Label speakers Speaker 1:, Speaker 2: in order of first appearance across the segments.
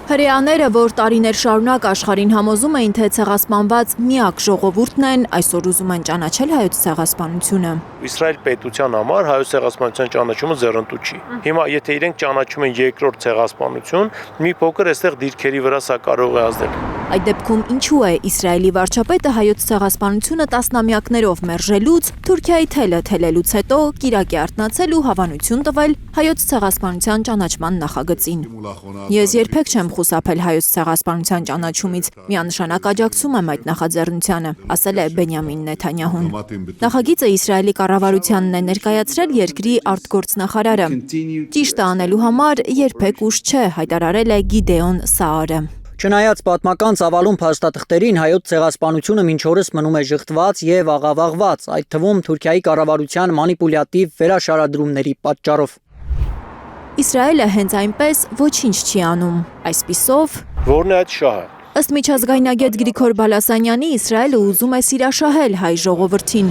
Speaker 1: Հրեաները, որ տարիներ շարունակ աշխարհին համոզում էին, թե ցեղասպանված միակ ժողովուրդն են, այսօր ուզում են ճանաչել հայոց ցեղասպանությունը։
Speaker 2: Իսրայել պետության համար հայոց ցեղասպանության ճանաչումը ձեռնտու չի։ Հիմա եթե իրենք ճանաչում են երկրորդ ցեղասպանություն, մի փոքր այստեղ դիրքերի վրա սա կարող է ազդել։
Speaker 1: Այդ դեպքում ինչու է Իսրայելի վարչապետը հայոց ցեղասպանությունը տասնամյակներով մերժելուց, Թուրքիայի թելը թելելուց հետո կիրակի արթնացել ու հավանություն տվել հայոց ցեղասպանության ճանաչման նախագծին։ Ես երբեք չեմ խուսափել հայոց ցեղասպանության ճանաչումից, միանշանակ աջակցում եմ այդ նախաձեռնությանը, ասել է Բենյամին Նեթանյահուն։ Նախագիծը Իսրայելի կառավարությանն է ներկայացրել երկրի արտգործնախարարը։ Ճիշտը անելու համար երբեք ուշ չէ, հայտարարել է Գիդեոն Սաարը։
Speaker 3: Չնայած պատմական ծավալուն փաստաթղթերին, հայոց ցեղասպանությունը մինչ օրս մնում է ժխտված եւ աղավաղված, այդ թվում Թուրքիայի կառավարության մանիպուլյատիվ վերաշարադրումների պատճառով։
Speaker 1: Իսրայելը հենց այնպես ոչինչ չի անում, այսպիսով
Speaker 2: Որն է այդ շահը։
Speaker 1: Ըստ միջազգայնագետ Գրիգոր Բալասանյանի, Իսրայելը ուզում է սիրաշահել հայ ժողովրդին,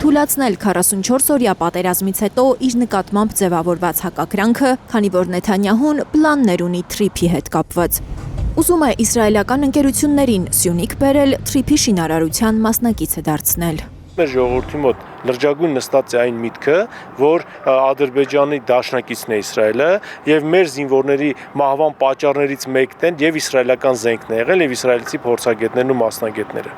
Speaker 1: թուլացնել 44-օրյա պատերազմից հետո իր նկատմամբ ձևավորված հակակրանքը, քանի որ Նեթանյահուն պլաններ ունի Թրիփի հետ կապված։ Ուզում է իսրայելական ընկերություններին Սյունիք բերել, Թրիփի շինարարության մասնակիցը դարձնել։
Speaker 2: Մեր ժողովրդի մոտ լրջագույն նստած է այն միտքը, որ Ադրբեջանի դաշնակիցն է Իսրայելը եւ մեր զինվորների մահվան պատճառներից մեկն են եւ իսրայելական զենքն է եղել եւ իսրայելցի փորձագետներն ու մասնագետները։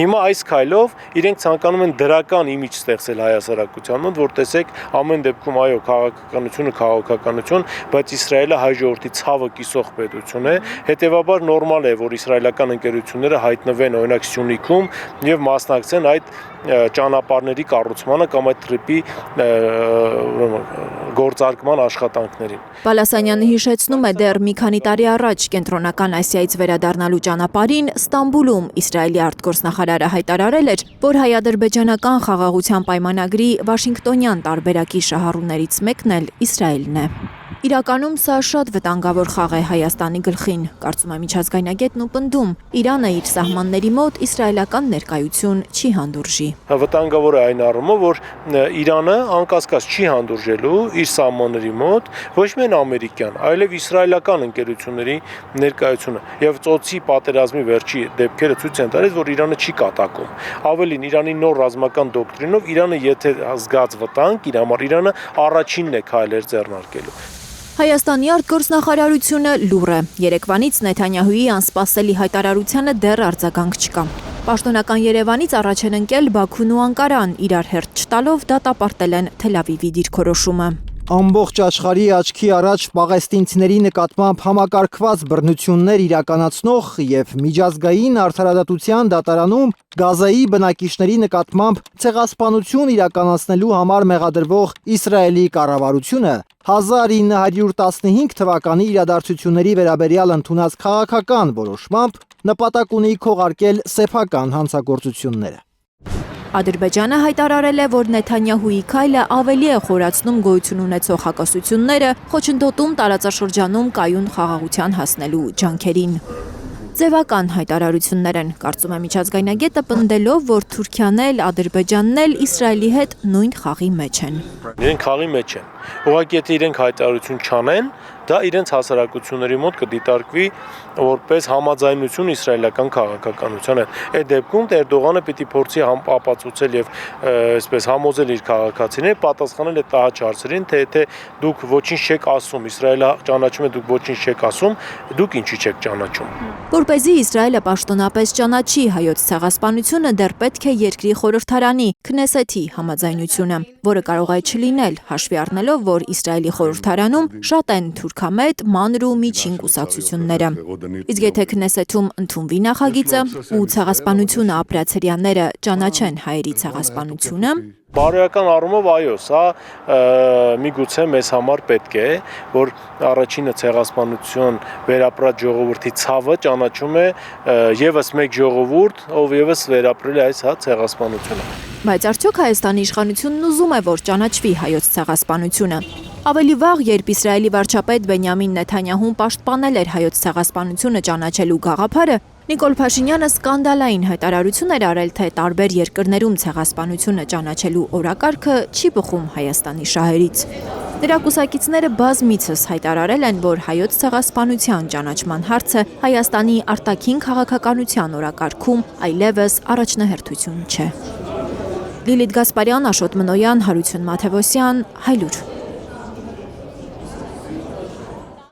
Speaker 2: Հիմա այս քայլով իրենք ցանկանում են դրական իմիջ ստեղծել հայ հասարակության մոտ, որ տեսեք ամեն դեպքում այո քաղաքականությունը քաղաքականություն, բայց Իսրայելը հայ ժողովրդի ցավը կիսող պետություն է, հետեւաբար նորմալ է, որ իսրայելական ընկերությունները հայտնվեն օրինակ Սյունիքում եւ մասնակցեն այդ ճանապարհների կառուցմանը կամ այդ Թրիփի գործարկման աշխատանքներին։
Speaker 1: Բալասանյանը հիշեցնում է դեռ մի քանի տարի առաջ Կենտրոնական Ասիայից վերադառնալու ճանապարհին Ստամբուլում Իսրայելի արտգործնախարարը հայտարարել էր, որ հայ-ադրբեջանական խաղաղության պայմանագրի Վաշինգտոնյան տարբերակի շահառուներից մեկն էլ Իսրայելն է։ Իրականում սա շատ վտանգավոր խաղ է Հայաստանի գլխին, կարծում է միջազգայնագետն ու պնդում, Իրանը իր սահմանների մոտ իսրայելական ներկայություն չի հանդուրժի։
Speaker 2: Վտանգավոր է այն առումով, որ Իրանը անկասկած չի հանդուրժելու իր սահմանների մոտ ոչ միայն ամերիկյան, այլև իսրայելական ընկերությունների ներկայությունը եւ ծոցի պատերազմի վերջի դեպքերը ցույց են տալիս, որ Իրանը չի կատակում։ Ավելին, Իրանի նոր ռազմական դոկտրինով Իրանը եթե զգաց վտանգ իր համար, Իրանը առաջինն է քայլեր ձեռնարկելու։
Speaker 1: Հայաստանի արտգործնախարարությունը լուռ է։ Երեկվանից Նեթանյահուի անսպասելի հայտարարությանը դեռ արձագանք չկա։ Պաշտոնական Երևանից առաջ են ընկել Բաքուն ու Անկարան, իրար հերթ չտալով դատապարտել են Թել Ավիվի դիրքորոշումը։
Speaker 4: Ամբողջ աշխարհի աչքի առաջ պաղեստինցիների նկատմամբ համակարգված բռնություններ իրականացնող եւ միջազգային արդարադատության դատարանում Գազայի բնակիչների նկատմամբ ցեղասպանություն իրականացնելու համար մեղադրվող Իսրայելի կառավարությունը 1915 թվականի իրադարձությունների վերաբերյալ ընդունած քաղաքական որոշմամբ նպատակ ունի քողարկել սեփական հանցագործությունները։
Speaker 1: Ադրբեջանը հայտարարել է, որ Նեթանյահուի քայլը ավելի է խորացնում գոյություն ունեցող հակասությունները, խոչընդոտում տարածաշրջանում կայուն խաղաղության հասնելու ջանքերին։ Ձևական հայտարարություններ են, կարծում է միջազգայնագետը, պնդելով, որ Թուրքիան էլ, Ադրբեջանն էլ Իսրայելի հետ նույն խաղի մեջ են։
Speaker 2: Իրենք խաղի մեջ են։ Ուղղակի եթե իրենք հայտարարություն չանեն, դա իրենց հասարակությունների մոտ կդիտարկվի որպես համաձայնություն իսրայելական քաղաքականության հետ։ Այդ դեպքում Էրդողանը պիտի փորձի ապացուցել եւ այսպես համոզել իր քաղաքացիներին, պատասխանել այդ հարցերին, թե եթե դուք ոչինչ չեք ասում, Իսրայելը ճանաչում է, դուք ոչինչ չեք ասում, դուք ինչի չեք ճանաչում։
Speaker 1: Որպեսզի Իսրայելը պաշտոնապես ճանաչի հայոց ցեղասպանությունը, դեռ պետք է երկրի խորհրդարանի Քնեսեթի համաձայնությունը, որը կարող է չլինել, հաշվի առնելով, որ Իսրայելի խորհրդարանում շատ են թուրքամետ, մանր ու միջին կուսակցությունները։ Իսկ եթե Քնեսեթում ընդունվի նախագիծը ու ցեղասպանությունը ապրած հրեաները ճանաչեն հայերի ցեղասպանությունը,
Speaker 2: Բարոյական առումով այո, սա միգուցե մեզ համար պետք է, որ առաջինը ցեղասպանություն վերապրած ժողովրդի ցավը ճանաչում է եւս մեկ ժողովուրդ, ով եւս վերապրել է այս ցեղասպանությունը։
Speaker 1: Բայց արդյոք Հայաստանի իշխանությունն ուզում է, որ ճանաչվի հայոց ցեղասպանությունը։ Ավելի վաղ, երբ Իսրայելի վարչապետ Բենյամին Նեթանյահուն պաշտպանել էր հայոց ցեղասպանությունը ճանաչելու գաղափարը, Նիկոլ Փաշինյանը սկանդալային հայտարարություն էր արել, թե տարբեր երկրներում ցեղասպանությունը ճանաչելու օրակարգը չի բխում Հայաստանի շահերից։ Նրա կուսակիցները բազմիցս հայտարարել են, որ հայոց ցեղասպանության ճանաչման հարցը Հայաստանի արտաքին քաղաքականության օրակարգում այլևս առաջնահերթություն չէ։ Լիլիթ Գասպարյան, Աշոտ Մնոյան, Հարություն Մաթևոսյան, Հայլուր։